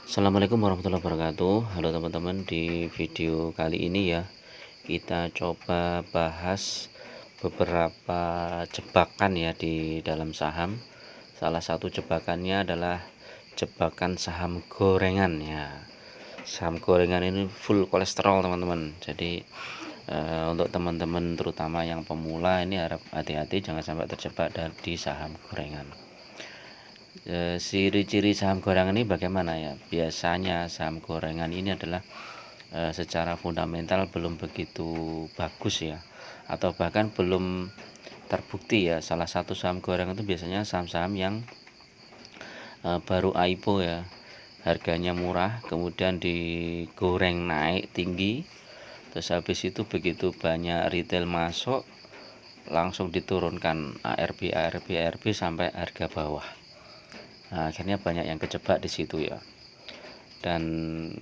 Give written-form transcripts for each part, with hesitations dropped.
Assalamualaikum warahmatullahi wabarakatuh. Halo teman-teman, di video kali ini ya kita coba bahas beberapa jebakan ya di dalam saham. Salah satu jebakannya adalah jebakan saham gorengan ya. Saham gorengan ini full kolesterol teman-teman. Jadi untuk teman-teman terutama yang pemula ini harap hati-hati, jangan sampai terjebak di saham gorengan. Ciri-ciri saham gorengan ini bagaimana ya? Biasanya saham gorengan ini adalah secara fundamental belum begitu bagus ya, atau bahkan belum terbukti ya. Salah satu saham gorengan itu biasanya saham-saham yang baru IPO ya, harganya murah, kemudian digoreng naik tinggi, terus habis itu begitu banyak retail masuk langsung diturunkan ARB sampai harga bawah. Nah, akhirnya banyak yang kejebak di situ ya. Dan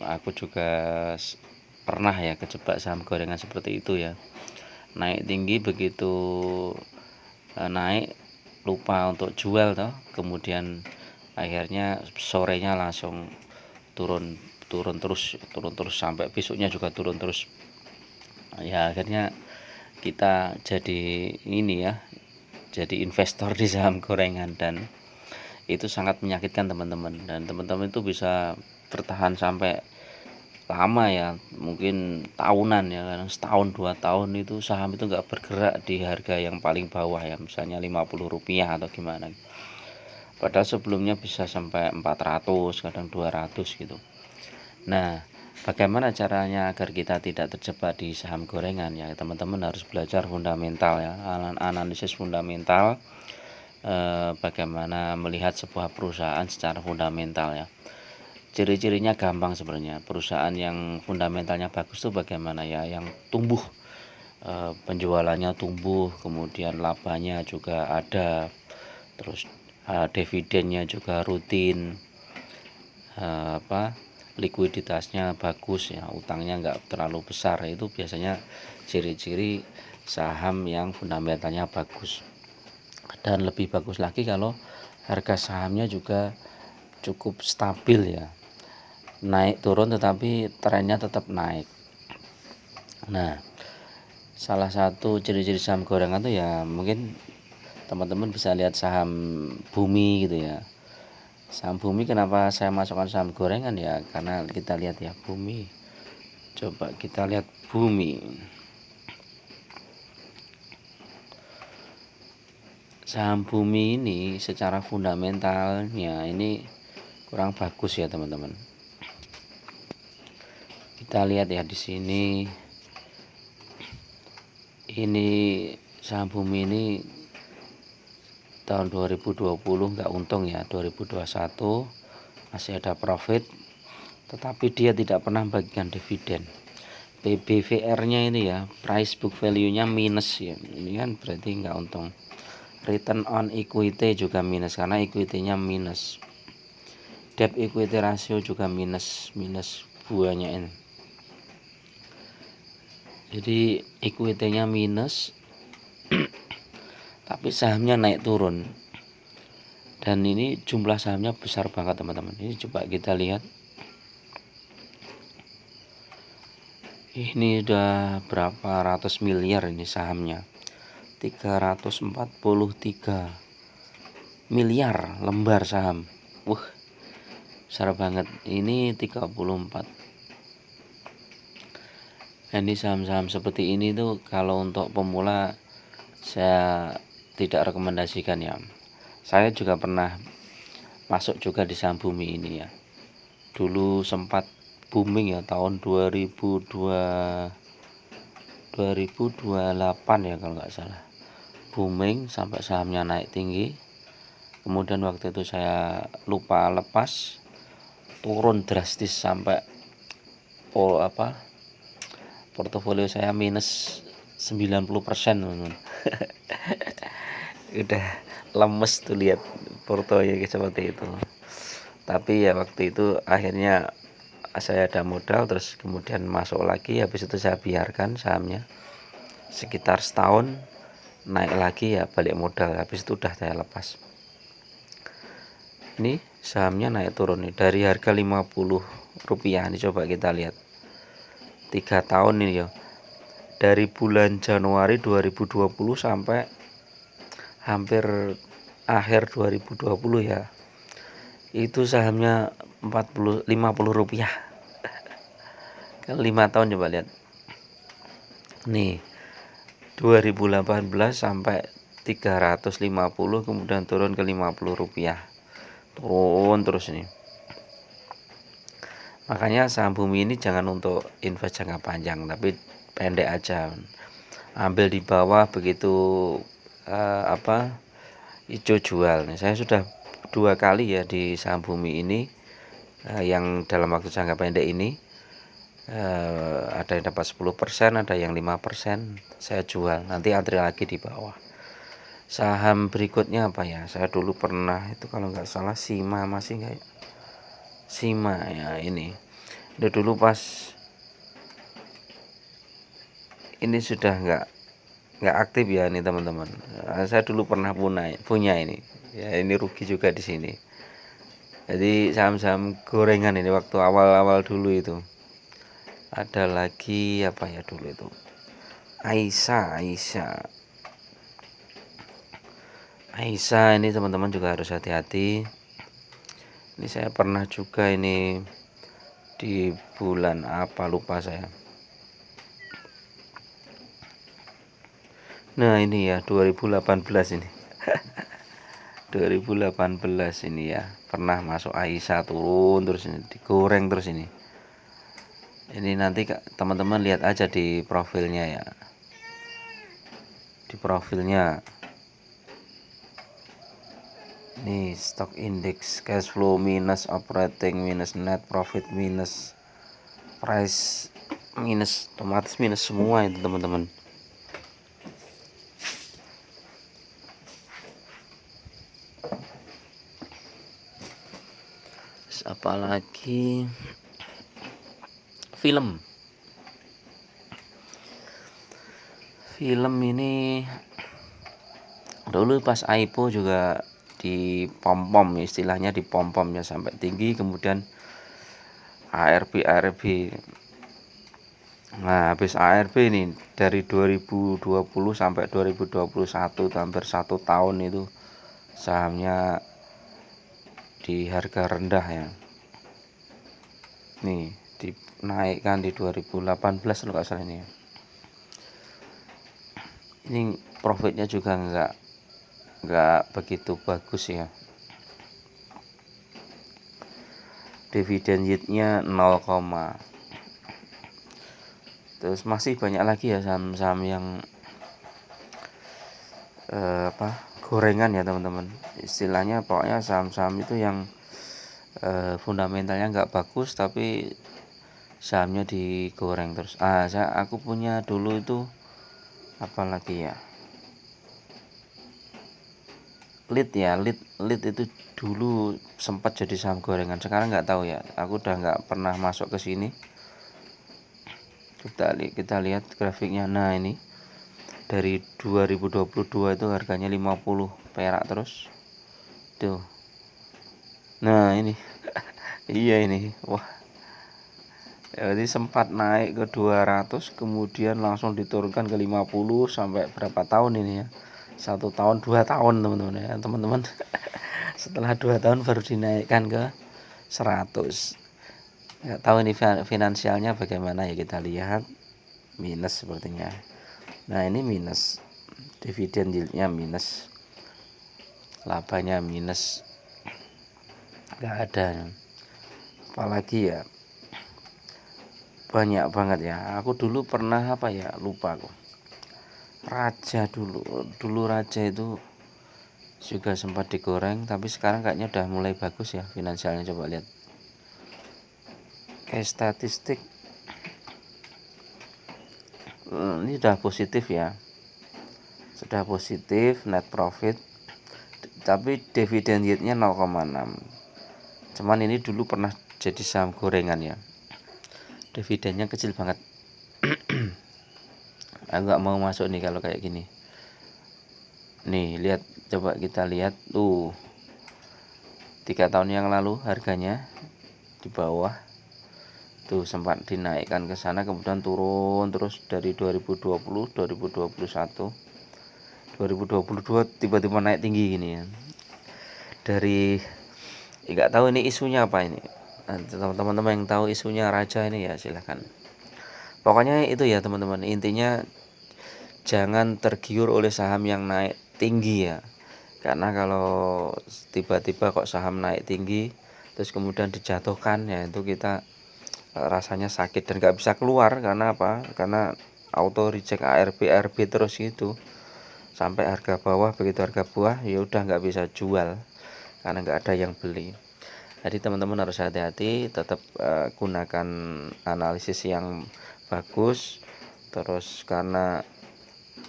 aku juga pernah ya kejebak saham gorengan seperti itu ya. Naik tinggi, begitu naik lupa untuk jual toh, kemudian akhirnya sorenya langsung turun terus sampai besoknya juga turun terus. Ya akhirnya kita jadi ini ya, jadi investor di saham gorengan, dan itu sangat menyakitkan teman-teman, dan teman-teman itu bisa bertahan sampai lama ya, mungkin tahunan ya, kadang setahun 2 tahun itu saham itu nggak bergerak di harga yang paling bawah ya, misalnya Rp50 atau gimana, padahal sebelumnya bisa sampai 400, kadang 200 gitu. Nah, bagaimana caranya agar kita tidak terjebak di saham gorengan ya? Teman-teman harus belajar fundamental ya, analisis fundamental, bagaimana melihat sebuah perusahaan secara fundamental ya. Ciri-cirinya gampang sebenarnya. Perusahaan yang fundamentalnya bagus itu bagaimana ya? Yang tumbuh, penjualannya tumbuh, kemudian labanya juga ada, terus dividennya juga rutin, likuiditasnya bagus ya, utangnya nggak terlalu besar. Itu biasanya ciri-ciri saham yang fundamentalnya bagus. Dan lebih bagus lagi kalau harga sahamnya juga cukup stabil ya, naik turun tetapi trennya tetap naik. Nah, salah satu ciri-ciri saham gorengan tuh ya, mungkin teman-teman bisa lihat saham Bumi gitu ya. Saham Bumi, kenapa saya masukkan saham gorengan ya, karena kita lihat ya Bumi. Coba kita lihat Bumi. Saham Bumi ini secara fundamentalnya ini kurang bagus ya teman-teman. Kita lihat ya di sini, ini saham Bumi ini tahun 2020 nggak untung ya, 2021 masih ada profit, tetapi dia tidak pernah bagikan dividen. PBVR-nya ini ya, price book value-nya minus ya, ini kan berarti nggak untung. Return on equity juga minus karena equity-nya minus. Debt equity ratio juga minus buahnya ini. Jadi equity-nya minus tapi sahamnya naik turun, dan ini jumlah sahamnya besar banget teman-teman. Ini coba kita lihat, ini udah berapa ratus miliar ini sahamnya, 343 miliar lembar saham. Besar banget. Ini 34. Ini saham-saham seperti ini tuh kalau untuk pemula saya tidak rekomendasikan ya. Saya juga pernah masuk juga di saham Bumi ini ya. Dulu sempat booming ya tahun 2028 ya kalau nggak salah. Booming sampai sahamnya naik tinggi. Kemudian waktu itu saya lupa lepas, turun drastis sampai portofolio saya minus 90% teman-teman. Udah lemes tuh lihat portofolio seperti itu. Tapi ya waktu itu akhirnya saya ada modal, terus kemudian masuk lagi, habis itu saya biarkan sahamnya sekitar setahun, naik lagi ya balik modal, habis itu udah saya lepas. Ini sahamnya naik turun nih dari harga Rp50 nih, coba kita lihat 3 tahun ini ya, dari bulan Januari 2020 sampai hampir akhir 2020 ya, itu sahamnya Rp50 kan 5 tahun. Coba lihat nih 2018 sampai 350, kemudian turun ke Rp50, turun terus nih. Makanya saham Bumi ini jangan untuk invest jangka panjang, tapi pendek aja, ambil di bawah, begitu hijau jual. Nah, saya sudah 2 kali ya di saham Bumi ini, yang dalam waktu jangka pendek ini, ada yang dapat 10%, ada yang 5%, saya jual, nanti antri lagi di bawah. Saham berikutnya apa ya, saya dulu pernah itu kalau nggak salah Sima, masih nggak ya? Sima ya, ini dulu pas ini sudah nggak aktif ya ini teman-teman. Saya dulu pernah punya ini ya, ini rugi juga di sini. Jadi saham-saham gorengan ini waktu awal-awal dulu itu. Ada lagi apa ya dulu itu, Aisyah ini teman-teman juga harus hati-hati. Ini saya pernah juga ini di bulan apa lupa saya. Nah ini ya 2018 ini 2018 ini ya, pernah masuk Aisyah, turun terus ini, digoreng terus ini. Ini nanti teman-teman lihat aja di profilnya ya, di profilnya nih, stock index, cash flow minus, operating minus, net profit minus, price minus, otomatis minus semua itu teman-teman. Apalagi film ini dulu pas IPO juga di pom-pom, istilahnya di pom-pom ya, sampai tinggi, kemudian ARB. Nah habis ARB ini dari 2020 sampai 2021, hampir 1 tahun itu sahamnya di harga rendah ya. Nih dinaikkan di 2018 kalau nggak salah ini. Ini profitnya juga nggak begitu bagus ya. Dividen yieldnya 0, terus masih banyak lagi ya saham-saham yang gorengan ya teman-teman. Istilahnya pokoknya saham-saham itu yang fundamentalnya nggak bagus tapi sahamnya digoreng terus. Aku punya dulu itu apa lagi ya, lead itu dulu sempat jadi saham gorengan, sekarang nggak tahu ya, aku udah nggak pernah masuk ke sini. Kita lihat grafiknya. Nah ini dari 2022 itu harganya 50 perak terus tuh. Nah ini iya ini, wah jadi sempat naik ke 200, kemudian langsung diturunkan ke 50, sampai berapa tahun ini ya, 1 tahun 2 tahun teman-teman ya, teman-teman. Setelah 2 tahun baru dinaikkan ke 100. Nggak tahu ini finansialnya bagaimana ya, kita lihat minus sepertinya. Nah ini minus, dividen yieldnya minus, labanya minus, nggak ada. Apalagi ya, banyak banget ya. Aku dulu pernah apa ya, lupa aku. Raja dulu Raja itu juga sempat digoreng, tapi sekarang kayaknya udah mulai bagus ya finansialnya. Coba lihat statistik, ini sudah positif ya, sudah positif net profit, tapi dividen yieldnya 0,6. Cuman ini dulu pernah jadi saham gorengan ya, dividennya kecil banget. Aku nggak mau masuk nih kalau kayak gini. Nih lihat, coba kita lihat tuh 3 tahun yang lalu harganya di bawah tuh sempat dinaikkan ke sana, kemudian turun terus dari 2020, 2021, 2022 tiba-tiba naik tinggi gini ya. Dari nggak tahu ini isunya apa ini. Teman-teman yang tahu isunya raja ini ya silahkan. Pokoknya itu ya teman-teman, intinya jangan tergiur oleh saham yang naik tinggi ya. Karena kalau tiba-tiba kok saham naik tinggi terus kemudian dijatuhkan ya, itu kita rasanya sakit dan nggak bisa keluar. Karena apa? Karena auto reject ARB terus gitu sampai harga bawah. Begitu harga bawah ya udah nggak bisa jual karena nggak ada yang beli. Jadi teman-teman harus hati-hati, tetap gunakan analisis yang bagus. Terus karena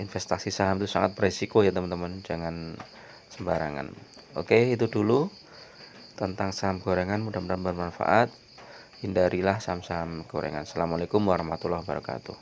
investasi saham itu sangat beresiko ya teman-teman, jangan sembarangan. Oke, itu dulu tentang saham gorengan, mudah-mudahan bermanfaat. Hindarilah saham-saham gorengan. Assalamualaikum warahmatullahi wabarakatuh.